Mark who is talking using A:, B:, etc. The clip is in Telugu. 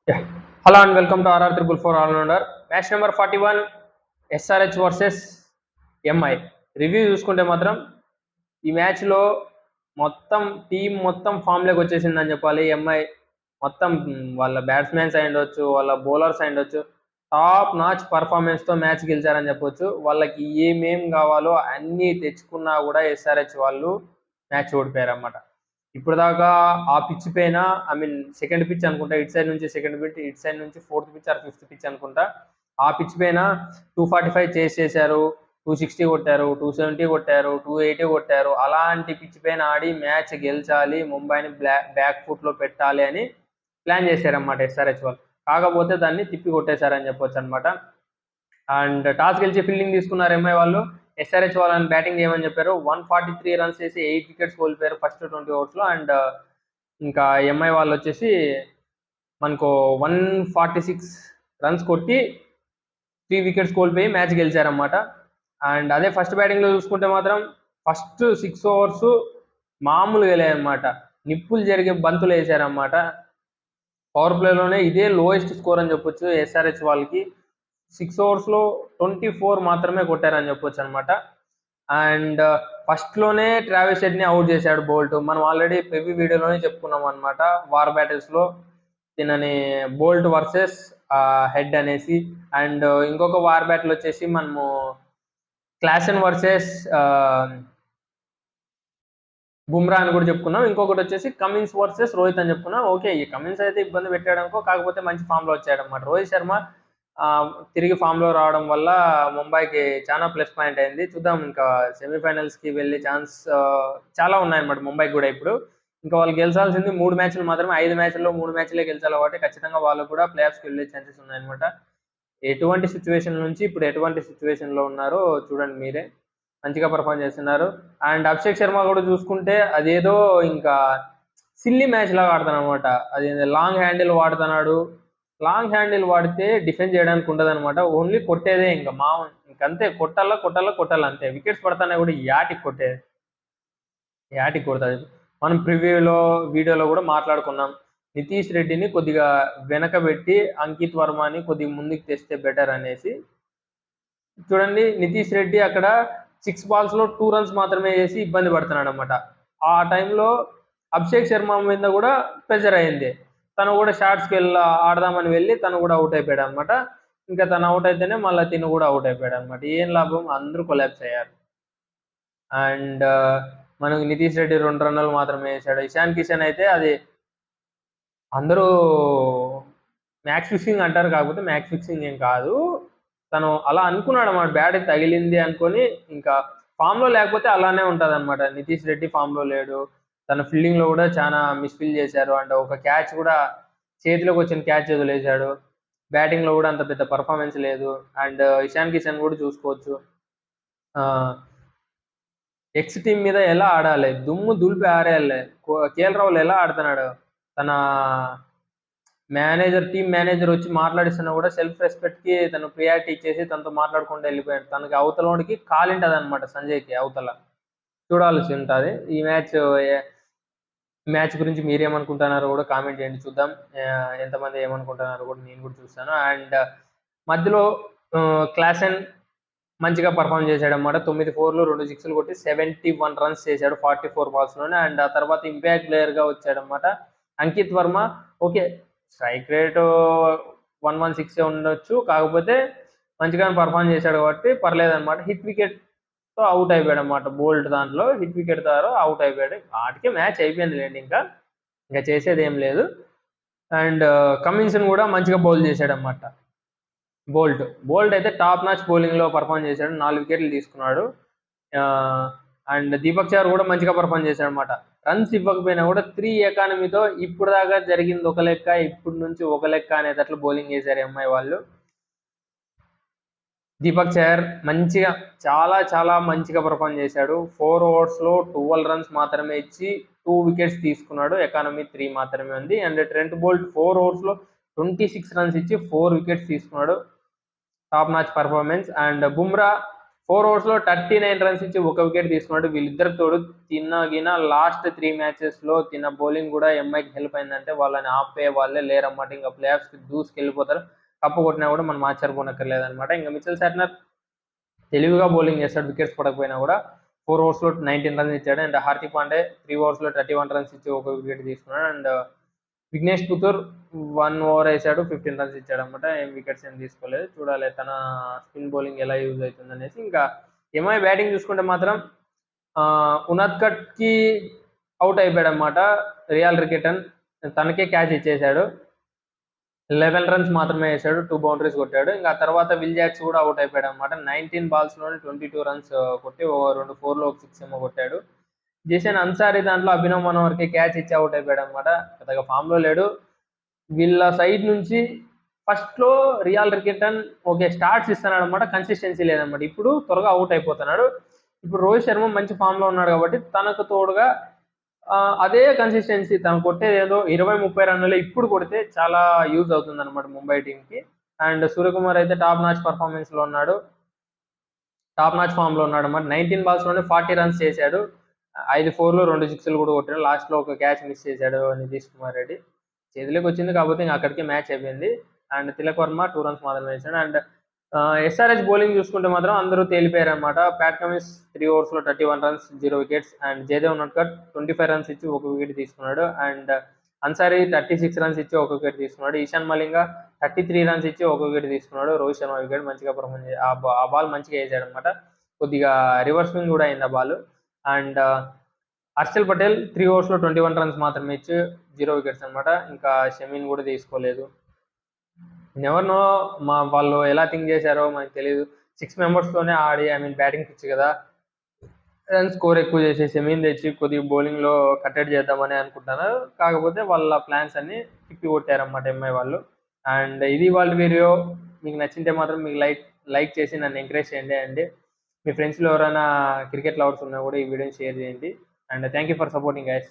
A: Yeah. Hello and welcome to RR Triple Four All Rounder. Match number 41 SRH versus MI. Review చూసుకుంటే మాత్రం ఈ మ్యాచ్లో మొత్తం టీం మొత్తం ఫామ్లోకి వచ్చేసిందని చెప్పాలి. ఎంఐ మొత్తం వాళ్ళ బ్యాట్స్మెన్స్ అయి ఉండొచ్చు, వాళ్ళ బౌలర్స్ అయి ఉండొచ్చు, టాప్ నాచ్ పర్ఫార్మెన్స్తో మ్యాచ్ గెలిచారని చెప్పొచ్చు. వాళ్ళకి ఏమేం కావాలో అన్నీ తెచ్చుకున్నా కూడా ఎస్ఆర్హెచ్ వాళ్ళు మ్యాచ్ ఓడిపోయారు అన్నమాట. ఇప్పుడు దాకా ఆ పిచ్ పైన సెకండ్ పిచ్ అనుకుంటా, ఇటు సైడ్ నుంచి సెకండ్ పిచ్, ఇటు సైడ్ నుంచి fourth pitch or fifth pitch అనుకుంటా. ఆ పిచ్ పైన 245 చేశారు, 260 కొట్టారు, 270 కొట్టారు, 280 కొట్టారు. అలాంటి పిచ్ పైన ఆడి మ్యాచ్ గెలిచాలి, ముంబైని బ్యాక్ ఫుట్ లో పెట్టాలి అని ప్లాన్ చేశారన్నమాట ఎస్ఆర్హెచ్ వాళ్ళు. కాకపోతే దాన్ని తిప్పి కొట్టేశారని చెప్పొచ్చు అనమాట. అండ్ టాస్ గెలిచి ఫీల్డింగ్ తీసుకున్నారు ఎంఐ వాళ్ళు. ఎస్ఆర్హెచ్ వాళ్ళని బ్యాటింగ్ చేయమని చెప్పారు. 143 రన్స్ చేసి 8 వికెట్స్ కోల్పోయారు ఫస్ట్ 20 ఓవర్స్లో. అండ్ ఇంకా ఎంఐ వాళ్ళు వచ్చేసి మనకు 146 రన్స్ కొట్టి 3 వికెట్స్ కోల్పోయి మ్యాచ్ గెలిచారన్నమాట. అండ్ అదే ఫస్ట్ బ్యాటింగ్లో చూసుకుంటే మాత్రం ఫస్ట్ 6 ఓవర్స్ మామూలుగా లేదన్నమాట. నిప్పులు జరిగే బంతులు వేసారన్నమాట. పవర్ ప్లేలోనే ఇదే లోయెస్ట్ స్కోర్ అని చెప్పొచ్చు ఎస్ఆర్హెచ్ వాళ్ళకి. 6 ఓవర్స్లో 24 మాత్రమే కొట్టారని చెప్పొచ్చు అనమాట. అండ్ ఫస్ట్లోనే ట్రావిస్ హెడ్ని అవుట్ చేశాడు బోల్ట్. మనం ఆల్రెడీ ప్రివ్యూ వీడియోలోనే చెప్పుకున్నాం అనమాట, వార్ బ్యాటిల్స్లో తినని బోల్ట్ వర్సెస్ హెడ్ అనేసి. అండ్ ఇంకొక వార్ బ్యాటిల్ వచ్చేసి మనము క్లాసెన్ వర్సెస్ బుమ్రా అని కూడా చెప్పుకున్నాం. ఇంకొకటి వచ్చేసి కమిన్స్ వర్సెస్ రోహిత్ అని చెప్పుకున్నాం. ఓకే, ఈ కమిన్స్ అయితే ఇబ్బంది పెట్టాడనుకో, కాకపోతే మంచి ఫామ్లో వచ్చాడనమాట. రోహిత్ శర్మ తిరిగి ఫామ్లో రావడం వల్ల ముంబైకి చాలా ప్లస్ పాయింట్ అయింది. చూద్దాం, ఇంకా సెమీఫైనల్స్కి వెళ్ళే ఛాన్స్ చాలా ఉన్నాయన్నమాట ముంబైకి కూడా. ఇప్పుడు ఇంకా వాళ్ళు గెలిచాల్సింది 3 మ్యాచ్లు మాత్రమే. 5 మ్యాచ్ల్లో 3 మ్యాచ్లే గెలిచాలి కాబట్టి ఖచ్చితంగా వాళ్ళు కూడా ప్లే ఆఫ్స్కి వెళ్ళే ఛాన్సెస్ ఉన్నాయన్నమాట. ఎటువంటి సిచ్యువేషన్ నుంచి ఇప్పుడు ఎటువంటి సిచ్యువేషన్లో ఉన్నారో చూడండి మీరే. మంచిగా పర్ఫామ్ చేస్తున్నారు. అండ్ అభిషేక్ శర్మ కూడా చూసుకుంటే అదేదో ఇంకా సిల్లీ మ్యాచ్ లాగా ఆడుతాను అనమాట. అది లాంగ్ హ్యాండిల్ వాడుతున్నాడు. లాంగ్ హ్యాండిల్ వాడితే డిఫెండ్ చేయడానికి ఉండదు అనమాట. ఓన్లీ కొట్టేదే, ఇంకా ఇంకంతే, కొట్టాలా కొట్టాలా కొట్టాలా అంతే. వికెట్స్ పడతానే కూడా యాటికి కొట్టేది, యాటికి కొడుతుంది. మనం ప్రివ్యూలో వీడియోలో కూడా మాట్లాడుకున్నాం, నితీష్ రెడ్డిని కొద్దిగా వెనకబెట్టి అంకిత్ వర్మని కొద్దిగా ముందుకు తెస్తే బెటర్ అనేసి. చూడండి, నితీష్ రెడ్డి అక్కడ 6 బాల్స్లో 2 రన్స్ మాత్రమే వేసి ఇబ్బంది పడుతున్నాడు అనమాట. ఆ టైంలో అభిషేక్ శర్మ మీద కూడా ప్రెజర్ అయింది. తను కూడా షార్ట్స్కి ఆడదామని వెళ్ళి తను కూడా అవుట్ అయిపోయాడు అనమాట. ఇంకా తను అవుట్ అయితేనే మళ్ళీ తిను కూడా అవుట్ అయిపోయాడు అనమాట. ఏం లాభం, అందరూ కొలాప్స్ అయ్యారు. అండ్ మనకు నితీష్ రెడ్డి 2 రన్నులు మాత్రమే వేసాడు. ఇషాన్ కిషన్ అయితే అది అందరూ మ్యాచ్ ఫిక్సింగ్ అంటారు, కాకపోతే మ్యాచ్ ఫిక్సింగ్ ఏం కాదు. తను అలా అనుకున్నాడు అన్నమాట, బ్యాట్ తగిలింది అనుకొని. ఇంకా ఫామ్లో లేకపోతే అలానే ఉంటుంది అనమాట. నితీష్ రెడ్డి ఫామ్లో లేడు. తన ఫీల్డింగ్లో కూడా చాలా మిస్ఫీల్ చేశారు. అండ్ ఒక క్యాచ్ కూడా, చేతిలోకి వచ్చిన క్యాచ్ వదిలేశాడు. బ్యాటింగ్లో కూడా అంత పెద్ద పర్ఫార్మెన్స్ లేదు. అండ్ ఇషాన్ కిషన్ కూడా చూసుకోవచ్చు, ఎక్స్ టీం మీద ఎలా ఆడాలి, దుమ్ము దులిపి ఆరేయాలి. కేఎల్ రాహుల్ ఎలా ఆడుతున్నాడు, తన టీం మేనేజర్ వచ్చి మాట్లాడిస్తున్నా కూడా సెల్ఫ్ రెస్పెక్ట్కి తను ప్రియారిటీ ఇచ్చేసి తనతో మాట్లాడకుండా వెళ్ళిపోయాడు. తనకి అవతలోడికి కాలింటది అనమాట, సంజయ్కి అవతల. చూడాల్సి ఉంటుంది ఈ మ్యాచ్ గురించి మీరేమనుకుంటున్నారో కూడా కామెంట్ చేయండి, చూద్దాం. ఎంతమంది ఏమనుకుంటున్నారో కూడా నేను కూడా చూస్తాను. అండ్ మధ్యలో క్లాసెన్ మంచిగా పర్ఫామ్ చేశాడు అనమాట. 9 4లు 2 6లు కొట్టి 71 రన్స్ చేశాడు 44 బాల్స్లోనే. అండ్ ఆ తర్వాత ఇంపాక్ట్ ప్లేయర్గా వచ్చాడనమాట Ankit Varma. Okay, strike rate 116 ఉండొచ్చు, కాకపోతే మంచిగానే పర్ఫామ్ చేశాడు కాబట్టి పర్లేదన్నమాట. హిట్ వికెట్తో అవుట్ అయిపోయాడు అనమాట. బోల్ట్ దాంట్లో హిట్ వికెట్ ద్వారా అవుట్ అయిపోయాడు. వాటికే మ్యాచ్ అయిపోయింది లేండి, ఇంకా చేసేది ఏం లేదు. అండ్ కమిన్స్ని కూడా మంచిగా బౌల్ చేశాడు అనమాట. బోల్ట్ అయితే టాప్ నాచ్ బౌలింగ్లో పర్ఫామ్ చేశాడు. 4 వికెట్లు తీసుకున్నాడు. అండ్ దీపక్ చార్ కూడా మంచిగా పర్ఫామ్ చేశాడు అనమాట. రన్స్ ఇవ్వకపోయినా కూడా 3 ఎకానమీతో ఇప్పుడు దాకా జరిగింది ఒక లెక్క, ఇప్పుడు నుంచి ఒక లెక్క అనేటట్లు బౌలింగ్ చేశారు ఎంఐ వాళ్ళు. దీపక్ చహర్ మంచిగా, చాలా చాలా మంచిగా పర్ఫామ్ చేశాడు. 4 ఓవర్స్లో 12 రన్స్ మాత్రమే ఇచ్చి 2 వికెట్స్ తీసుకున్నాడు. ఎకానమీ 3 మాత్రమే ఉంది. అండ్ ట్రెంట్ బోల్ట్ 4 ఓవర్స్లో 26 రన్స్ ఇచ్చి 4 వికెట్స్ తీసుకున్నాడు. Top notch performance. And Bumrah 4 ఓవర్స్లో 39 runs ఇచ్చి ఒక వికెట్ తీసుకున్నాడు. వీళ్ళిద్దరు తోడు తిన్నగిన లాస్ట్ 3 మ్యాచెస్లో తిన్న బౌలింగ్ కూడా ఎంఐకి హెల్ప్ అయిందంటే వాళ్ళని ఆపే వాళ్ళే లేరన్నమాట. ఇంకా ప్లే ఆఫ్స్కి దూసుకెళ్ళిపోతారు. కప్పు కొట్టినా కూడా మనం ఆశ్చర్యపోనక్కర్లేదన్నమాట. ఇంకా మిచెల్ శాట్నర్ తెలివిగా బౌలింగ్ చేస్తాడు, వికెట్స్ పడకపోయినా కూడా. 4 ఓవర్స్లో 19 రన్స్ ఇచ్చాడు. అండ్ హార్దిక్ పాండే 3 ఓవర్స్లో 31 రన్స్ ఇచ్చి ఒక వికెట్ తీసుకున్నాడు. అండ్ విఘ్నేష్ పుత్తూర్ 1 ఓవర్ వేసాడు, 15 రన్స్ ఇచ్చాడు అనమాట. ఏం వికెట్స్ ఏం తీసుకోలేదు. చూడాలి తన స్పిన్ బౌలింగ్ ఎలా యూజ్ అవుతుంది అనేసి. ఇంకా ఎంఐ బ్యాటింగ్ చూసుకుంటే మాత్రం ఉనాద్కట్కి అవుట్ అయిపోయాడు అనమాట రియాల్ రికెటన్. తనకే క్యాచ్ ఇచ్చేశాడు. 11 రన్స్ మాత్రమే వేసాడు, 2 బౌండరీస్ కొట్టాడు. ఇంకా తర్వాత విల్ జాక్స్ కూడా అవుట్ అయిపోయాడు అనమాట. 19 బాల్స్లోనే 22 రన్స్ కొట్టి 2 4లో 6 ఏమో కొట్టాడు. జేసన్ అన్సారీ దాంట్లో అభినవ్ మనోహర్కి క్యాచ్ ఇచ్చి అవుట్ అయిపోయాడు అనమాట. పెద్దగా ఫామ్లో లేడు. వీళ్ళ సైడ్ నుంచి ఫస్ట్లో రియాల్ రికెటన్ ఓకే స్టార్ట్స్ ఇస్తున్నాడు అనమాట, కన్సిస్టెన్సీ లేదనమాట. ఇప్పుడు త్వరగా అవుట్ అయిపోతున్నాడు. ఇప్పుడు రోహిత్ శర్మ మంచి ఫామ్లో ఉన్నాడు కాబట్టి తనకు తోడుగా అదే కన్సిస్టెన్సీ తను కొట్టేది ఏదో 20-30 రన్నులే ఇప్పుడు కొడితే చాలా యూజ్ అవుతుంది అనమాట ముంబై టీంకి. అండ్ సూర్యకుమార్ అయితే టాప్ నాచ్ పర్ఫార్మెన్స్లో ఉన్నాడు, టాప్ నాచ్ ఫామ్లో ఉన్నాడు అనమాట. 19 బాల్స్లోనే 40 రన్స్ చేశాడు. 5 4లు 2 6లు కూడా కొట్టాడు. లాస్ట్లో ఒక క్యాచ్ మిస్ చేశాడు నితీష్ కుమార్ రెడ్డి. చేతిలోకి వచ్చింది కాకపోతే ఇంకా అక్కడికే మ్యాచ్ అయిపోయింది. అండ్ తిలక్ వర్మ 2 రన్స్ మాత్రమే వేశాడు. అండ్ ఎస్ఆర్హెచ్ బౌలింగ్ చూసుకుంటే మాత్రం అందరూ తేలిపోయారు అనమాట. ప్యాట్ కమిన్స్ 3 ఓవర్స్లో 31 runs 0 wickets. And Jaydev Unadkat 25 runs ఇచ్చి ఒక వికెట్ తీసుకున్నాడు. అండ్ అన్సారీ 36 రన్స్ ఇచ్చి ఒక వికెట్ తీసుకున్నాడు. ఈశాన్ మలింగ 33 రన్స్ ఇచ్చి ఒక వికెట్ తీసుకున్నాడు. రోహిత్ శర్మ వికెట్ మంచిగా పర్ఫార్మెన్స్ ఆ బాల్ మంచిగా వేసాడు అనమాట. కొద్దిగా రివర్స్ స్వింగ్ కూడా అయింది ఆ ball. And Harshal Patel 3 ఓవర్స్లో 21 runs మాత్రమే ఇచ్చి 0 వికెట్స్ అనమాట. ఇంకా షమీన్ కూడా తీసుకోలేదు. నెవర్ నో వాళ్ళు ఎలా థింక్ చేశారో మనకు తెలియదు. 6 మెంబర్స్తోనే ఆడి బ్యాటింగ్ పిచ్ కదా, రన్ స్కోర్ ఎక్కువ చేసి షమీన్ తెచ్చి కొద్దిగా బౌలింగ్లో కట్టడి చేద్దామని అనుకుంటున్నారు. కాకపోతే వాళ్ళ ప్లాన్స్ అన్ని తిప్పి కొట్టారన్నమాట ఎంఐ వాళ్ళు. అండ్ ఇది వాళ్ళ వీడియో. మీకు నచ్చింటే మాత్రం మీకు లైక్ చేసి నన్ను ఎంకరేజ్ చేయండి. అండి మీ ఫ్రెండ్స్లో ఎవరైనా క్రికెట్ లవర్స్ ఉన్నా కూడా ఈ వీడియోని షేర్ చేయండి. And thank you for supporting guys.